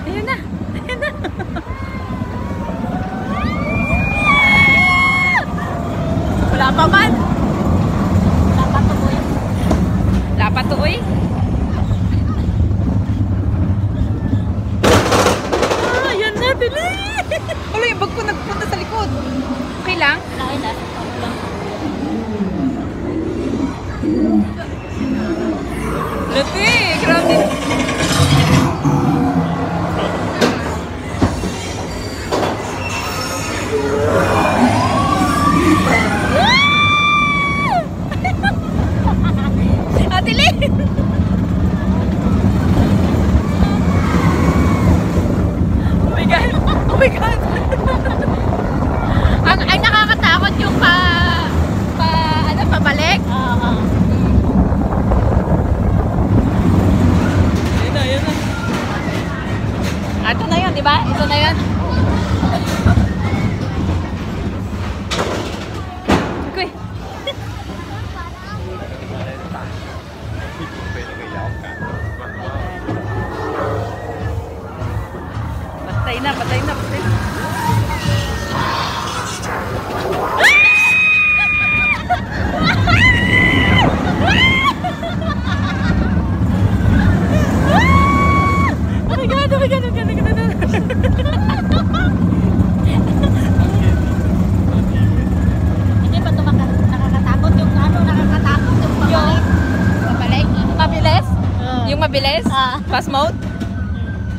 Ayan na. Ayan na. Wala pa man. Wala pa tuloy. Wala pa to, uy. Ah, ayan na. Dali. Wala, yung bag ko nagpunta sa likod. Okay lang? Wala, wala. Lati, grabe. Ate Lynn! Oh my God! Oh my God! Ang nakakatakot yung pabalik. Oo. Ayun na, ayun na. Ito na yun, di ba? Ito na yun. Okay. Patay na, patay na, patay na. Oh my God, oh my God, oh my God, oh my God. Hindi ba ito nakakatakot yung ano, nakakatakot yung pabalik? Pabalik? Mabilis? Yung mabilis? Ah. Fast mode?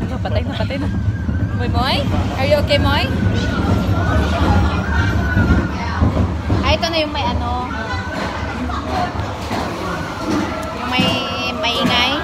Ano, patay na, patay na. Moy Moy? Are you okay, Moy? Ah, ito na yung may ano. Yung may ingay.